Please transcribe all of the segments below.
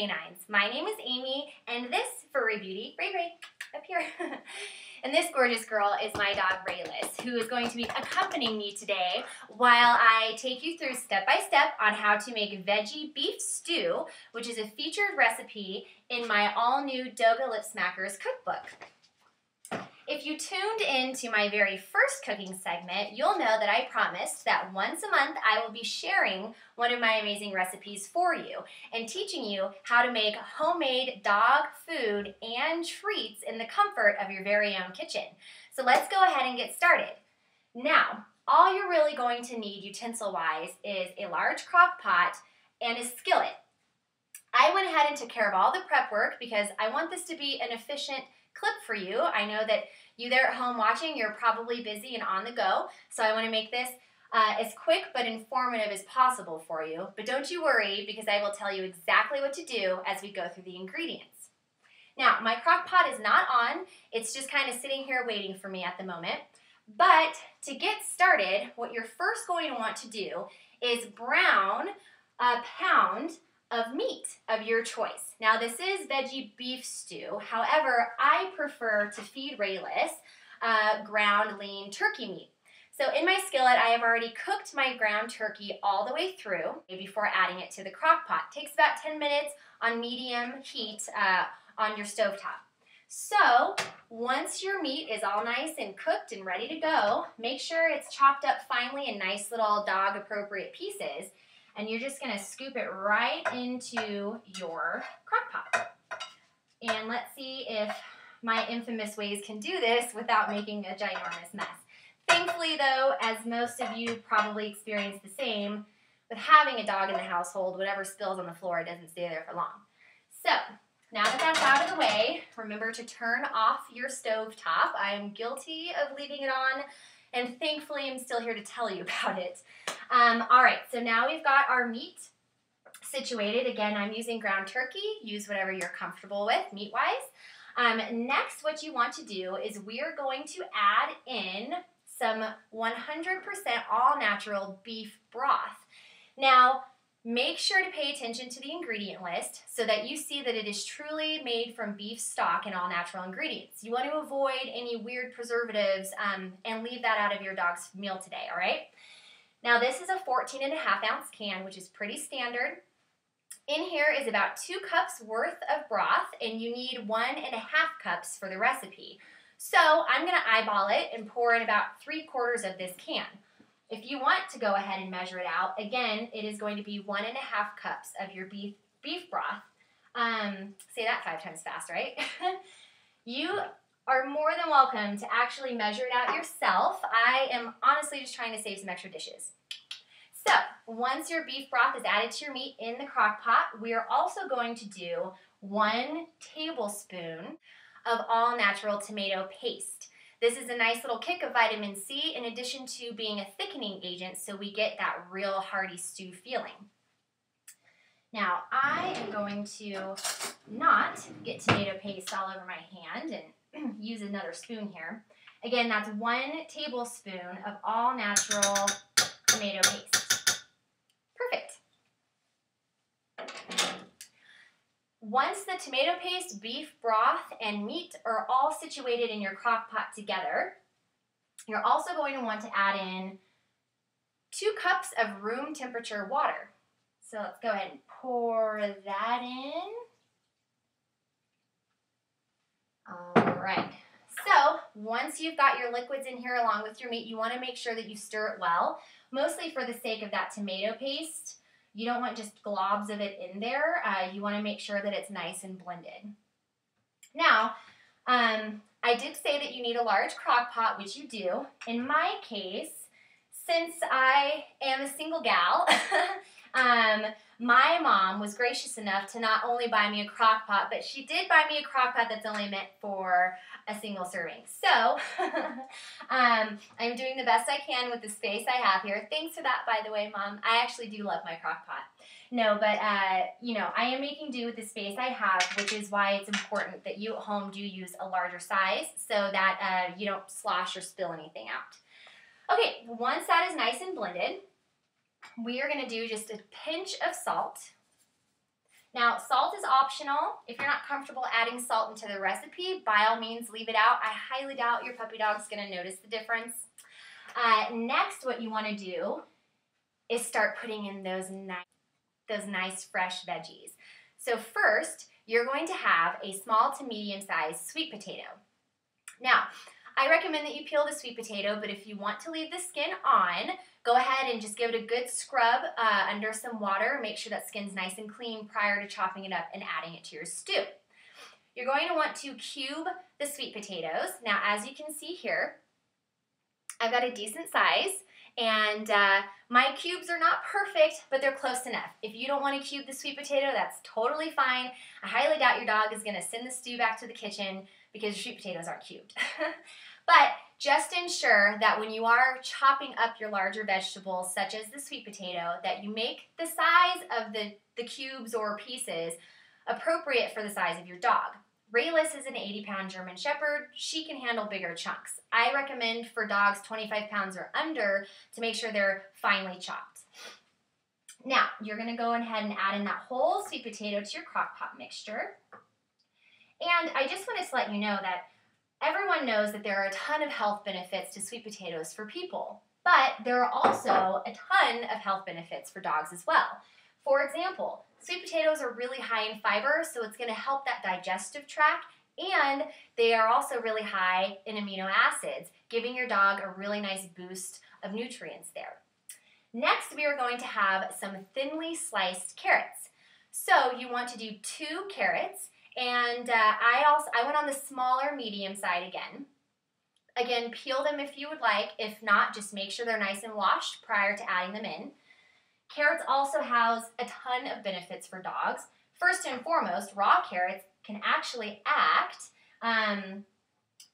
Canines. My name is Amy, and this furry beauty, Ray, up here. And this gorgeous girl is my dog, Rayless, who is going to be accompanying me today while I take you through step by step on how to make veggie beef stew, which is a featured recipe in my all-new DOGA Lip Smackers cookbook. If you tuned into my very first cooking segment, you'll know that I promised that once a month I will be sharing one of my amazing recipes for you and teaching you how to make homemade dog food and treats in the comfort of your very own kitchen. So let's go ahead and get started. Now, all you're really going to need utensil-wise is a large crock pot and a skillet. I went ahead and took care of all the prep work because I want this to be an efficient clip for you. I know that you there at home watching, you're probably busy and on the go, so I want to make this as quick but informative as possible for you. But don't you worry, because I will tell you exactly what to do as we go through the ingredients. Now, my crock pot is not on. It's just kind of sitting here waiting for me at the moment. But to get started, what you're first going to want to do is brown a pound of meat of your choice. Now, this is veggie beef stew. However, I prefer to feed Rayless ground lean turkey meat. So in my skillet, I have already cooked my ground turkey all the way through before adding it to the crock pot. It takes about 10 minutes on medium heat on your stovetop. So once your meat is all nice and cooked and ready to go, make sure it's chopped up finely in nice little dog appropriate pieces. And you're just going to scoop it right into your crock pot. And let's see if my infamous ways can do this without making a ginormous mess. Thankfully, though, as most of you probably experience the same, with having a dog in the household, whatever spills on the floor doesn't stay there for long. So, now that that's out of the way, remember to turn off your stove top. I am guilty of leaving it on, and thankfully I'm still here to tell you about it. All right, so now we've got our meat situated. Again, I'm using ground turkey. Use whatever you're comfortable with meat-wise. Next, what you want to do is we're going to add in some 100% all-natural beef broth. Now, make sure to pay attention to the ingredient list so that you see that it is truly made from beef stock and all-natural ingredients. You want to avoid any weird preservatives and leave that out of your dog's meal today, all right? Now, this is a 14.5-ounce can, which is pretty standard. In here is about 2 cups worth of broth, and you need 1.5 cups for the recipe. So I'm going to eyeball it and pour in about 3/4 of this can. If you want to go ahead and measure it out, again, it is going to be 1.5 cups of your beef broth. Say that 5 times fast, right? You are more than welcome to actually measure it out yourself. I am honestly just trying to save some extra dishes. So, once your beef broth is added to your meat in the crock pot, we are also going to do 1 tablespoon of all-natural tomato paste. This is a nice little kick of vitamin C in addition to being a thickening agent, so we get that real hearty stew feeling. Now, I am going to not get tomato paste all over my hand and use another spoon here. Again, that's 1 tablespoon of all-natural tomato paste. Perfect. Once the tomato paste, beef broth, and meat are all situated in your crock pot together, you're also going to want to add in 2 cups of room temperature water. So let's go ahead and pour that in. All right. So once you've got your liquids in here along with your meat, you want to make sure that you stir it well, mostly for the sake of that tomato paste. You don't want just globs of it in there. You want to make sure that it's nice and blended. Now, I did say that you need a large crock pot, which you do. In my case, since I am a single gal, my mom was gracious enough to not only buy me a crock pot, but she did buy me a crock pot that's only meant for a single serving. So I'm doing the best I can with the space I have here. Thanks for that, by the way, Mom. I actually do love my crock pot. No, but you know, I am making do with the space I have, which is why it's important that you at home do use a larger size so that you don't slosh or spill anything out. Okay, once that is nice and blended, we are going to do just a pinch of salt Now, salt is optional. If you're not comfortable adding salt into the recipe, by all means, leave it out. I highly doubt your puppy dog's gonna notice the difference. Next, what you wanna do is start putting in those nice fresh veggies. So first, you're going to have a small to medium-sized sweet potato. Now, I recommend that you peel the sweet potato, but if you want to leave the skin on, go ahead and just give it a good scrub under some water. Make sure that skin's nice and clean prior to chopping it up and adding it to your stew. You're going to want to cube the sweet potatoes. Now, as you can see here, I've got a decent size, and my cubes are not perfect, but they're close enough. If you don't want to cube the sweet potato, that's totally fine. I highly doubt your dog is going to send the stew back to the kitchen because your sweet potatoes aren't cubed. But just ensure that when you are chopping up your larger vegetables, such as the sweet potato, that you make the size of the cubes or pieces appropriate for the size of your dog. Rayless is an 80-pound German Shepherd. She can handle bigger chunks. I recommend for dogs 25 pounds or under to make sure they're finely chopped. Now, you're going to go ahead and add in that whole sweet potato to your crock pot mixture. And I just want to let you know that everyone knows that there are a ton of health benefits to sweet potatoes for people, but there are also a ton of health benefits for dogs as well. For example, sweet potatoes are really high in fiber, so it's going to help that digestive tract, and they are also really high in amino acids, giving your dog a really nice boost of nutrients there. Next, we are going to have some thinly sliced carrots. So you want to do 2 carrots, and I went on the smaller medium side again. Again, peel them if you would like. If not, just make sure they're nice and washed prior to adding them in. Carrots also house a ton of benefits for dogs. First and foremost, raw carrots can actually act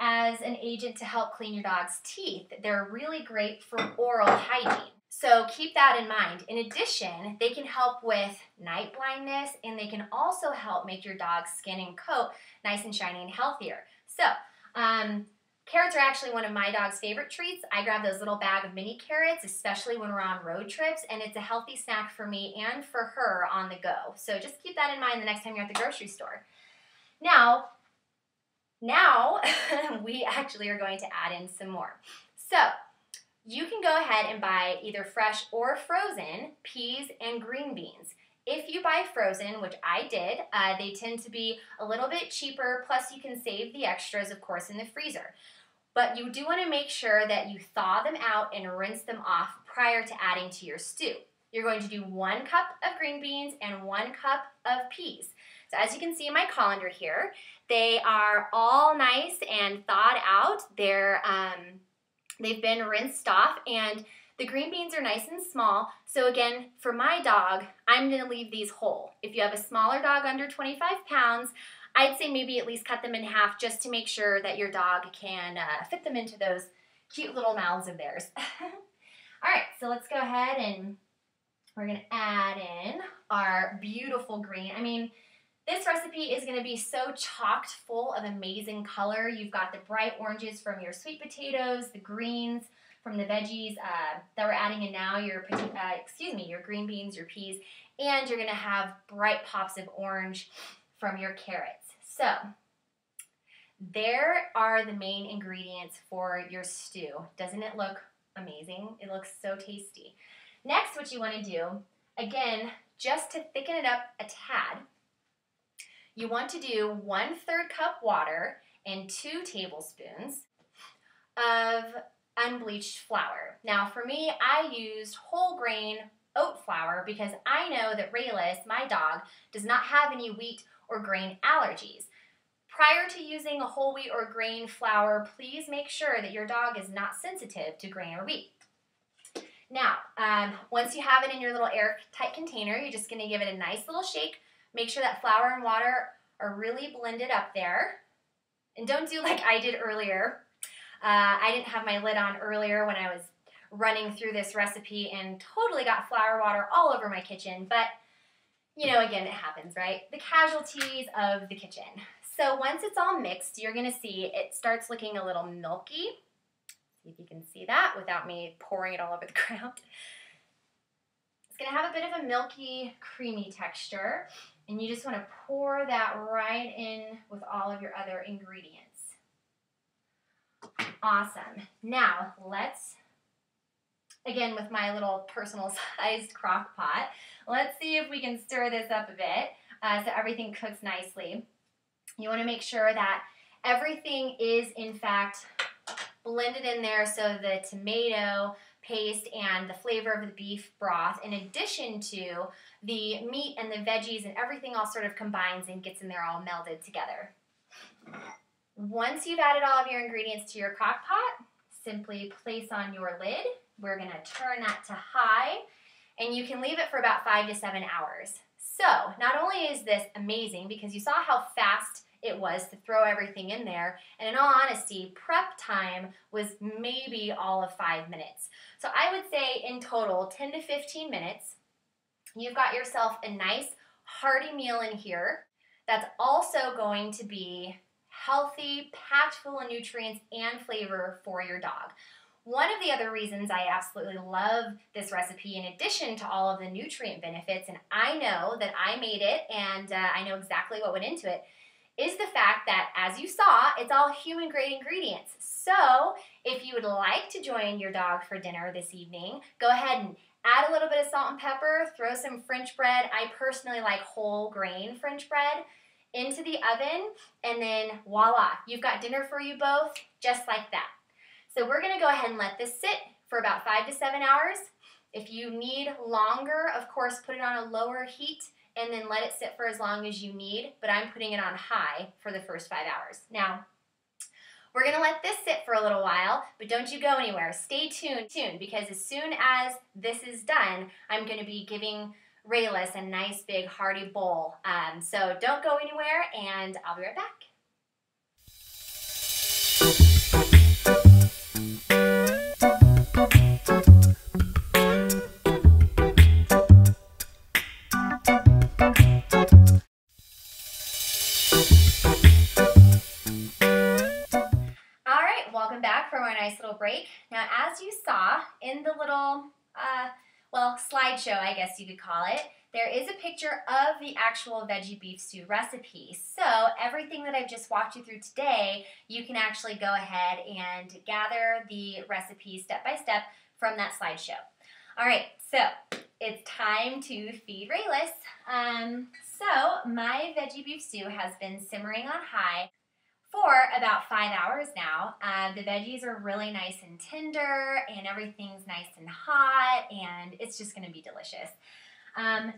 as an agent to help clean your dog's teeth. They're really great for oral hygiene. So keep that in mind. In addition, they can help with night blindness, and they can also help make your dog's skin and coat nice and shiny and healthier. So, carrots are actually one of my dog's favorite treats. I grab those little bag of mini carrots, especially when we're on road trips, and it's a healthy snack for me and for her on the go. So just keep that in mind the next time you're at the grocery store. Now we actually are going to add in some more. So you can go ahead and buy either fresh or frozen peas and green beans. If you buy frozen, which I did, they tend to be a little bit cheaper, plus you can save the extras, of course, in the freezer. But you do want to make sure that you thaw them out and rinse them off prior to adding to your stew. You're going to do 1 cup of green beans and 1 cup of peas. So as you can see in my colander here, they are all nice and thawed out. They've been rinsed off, and the green beans are nice and small. So again, for my dog, I'm going to leave these whole. If you have a smaller dog under 25 pounds, I'd say maybe at least cut them in half just to make sure that your dog can fit them into those cute little mouths of theirs. All right, so let's go ahead and we're going to add in our beautiful green. I mean, this recipe is going to be so chocked full of amazing color. You've got the bright oranges from your sweet potatoes, the greens from the veggies that we're adding in now, your green beans, your peas, and you're going to have bright pops of orange from your carrots. So there are the main ingredients for your stew. Doesn't it look amazing? It looks so tasty. Next, what you want to do, again, just to thicken it up a tad, you want to do 1/3 cup water and 2 tablespoons of unbleached flour. Now for me, I used whole grain oat flour because I know that Rayless, my dog, does not have any wheat or grain allergies. Prior to using a whole wheat or grain flour, please make sure that your dog is not sensitive to grain or wheat. Now, once you have it in your little airtight container, you're just going to give it a nice little shake. Make sure that flour and water are really blended up there. And don't do like I did earlier. I didn't have my lid on earlier when I was running through this recipe and totally got flour water all over my kitchen. But, you know, again, it happens, right? The casualties of the kitchen. So once it's all mixed, you're going to see it starts looking a little milky. See if you can see that without me pouring it all over the ground. It's going to have a bit of a milky, creamy texture. And you just want to pour that right in with all of your other ingredients. Awesome. Now, let's, again with my little personal sized crock pot, let's see if we can stir this up a bit so everything cooks nicely. You want to make sure that everything is in fact blended in there so the tomato paste and the flavor of the beef broth, in addition to the meat and the veggies and everything all sort of combines and gets in there all melded together. Once you've added all of your ingredients to your crock pot, simply place on your lid. We're going to turn that to high, and you can leave it for about 5 to 7 hours. So not only is this amazing because you saw how fast it was to throw everything in there, and in all honesty, prep time was maybe all of 5 minutes. So I would say in total 10 to 15 minutes, you've got yourself a nice hearty meal in here that's also going to be healthy, packed full of nutrients and flavor for your dog. One of the other reasons I absolutely love this recipe, in addition to all of the nutrient benefits, and I know that I made it and I know exactly what went into it, is the fact that, as you saw, it's all human-grade ingredients. So if you would like to join your dog for dinner this evening, go ahead and add a little bit of salt and pepper, throw some French bread. I personally like whole grain French bread into the oven, and then voila, you've got dinner for you both just like that. So we're going to go ahead and let this sit for about 5 to 7 hours. If you need longer, of course, put it on a lower heat and then let it sit for as long as you need, but I'm putting it on high for the first 5 hours. Now, we're going to let this sit for a little while, but don't you go anywhere. Stay tuned, because as soon as this is done, I'm going to be giving Rayless a nice big hearty bowl. So don't go anywhere, and I'll be right back. Welcome back from our nice little break. Now, as you saw in the little, well, slideshow, I guess you could call it, there is a picture of the actual veggie beef stew recipe. So everything that I've just walked you through today, you can actually go ahead and gather the recipe step by step from that slideshow. All right, so it's time to feed Rayless. So my veggie beef stew has been simmering on high for about 5 hours now. The veggies are really nice and tender, and everything's nice and hot, and it's just going to be delicious. I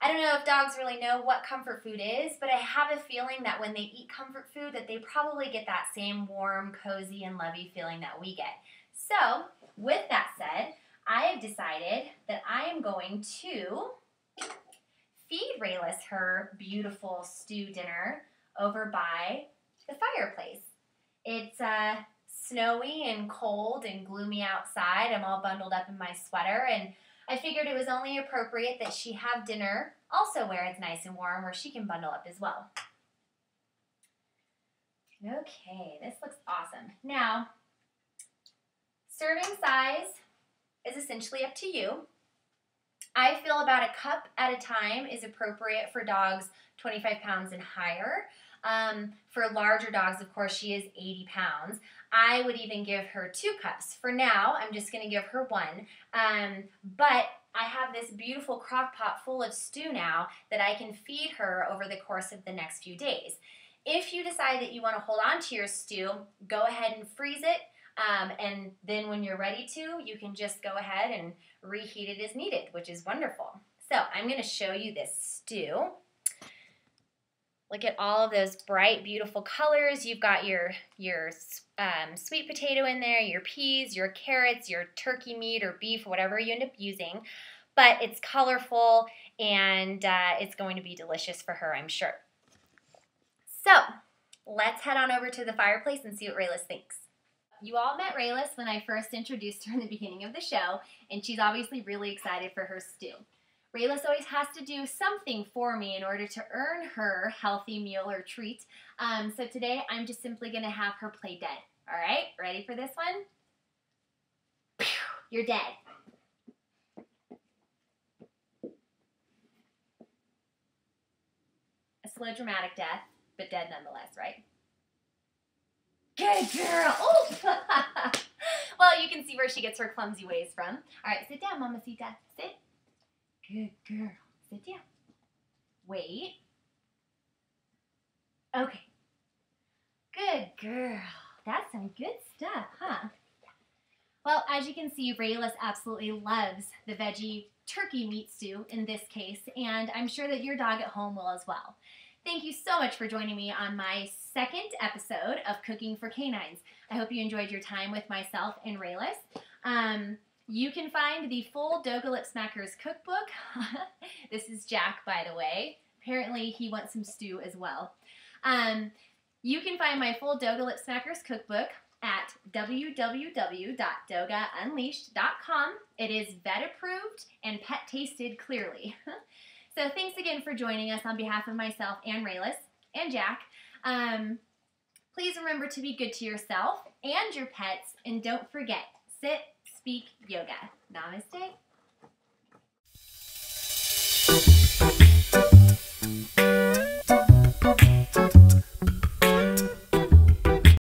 don't know if dogs really know what comfort food is, but I have a feeling that when they eat comfort food that they probably get that same warm, cozy, and lovey feeling that we get. So, with that said, I have decided that I am going to feed Rayless her beautiful stew dinner over by the fireplace. It's snowy and cold and gloomy outside. I'm all bundled up in my sweater, and I figured it was only appropriate that she have dinner also where it's nice and warm, where she can bundle up as well. Okay, this looks awesome. Now, serving size is essentially up to you. I feel about a cup at a time is appropriate for dogs 25 pounds and higher. For larger dogs, of course, she is 80 pounds. I would even give her 2 cups. For now, I'm just going to give her 1. But I have this beautiful crock pot full of stew now that I can feed her over the course of the next few days. If you decide that you want to hold on to your stew, go ahead and freeze it. And then when you're ready to, you can just go ahead and reheat it as needed, which is wonderful. So I'm going to show you this stew. Look at all of those bright, beautiful colors. You've got your sweet potato in there, your peas, your carrots, your turkey meat or beef, whatever you end up using. But it's colorful, and it's going to be delicious for her, I'm sure. So let's head on over to the fireplace and see what Rayless thinks. You all met Rayless when I first introduced her in the beginning of the show, and she's obviously really excited for her stew. Rayless always has to do something for me in order to earn her healthy meal or treat. So today I'm just simply going to have her play dead. All right, ready for this one? You're dead. slow, dramatic death, but dead nonetheless, right? Good girl. Oh! Well, you can see where she gets her clumsy ways from. All right, sit down, Mamacita. Sit. Good girl. Sit down. Wait. Okay. Good girl. That's some good stuff, huh? Well, as you can see, Rayless absolutely loves the veggie turkey meat stew in this case, and I'm sure that your dog at home will as well. Thank you so much for joining me on my second episode of Cooking for Canines. I hope you enjoyed your time with myself and Rayless. You can find the full DOGA Lip Smackers cookbook. This is Jack, by the way. Apparently, he wants some stew as well. You can find my full DOGA Lip Smackers cookbook at www.dogaunleashed.com. It is vet approved and pet tasted clearly. So thanks again for joining us on behalf of myself and Rayless and Jack. Please remember to be good to yourself and your pets, and don't forget, sit, speak, yoga. Namaste.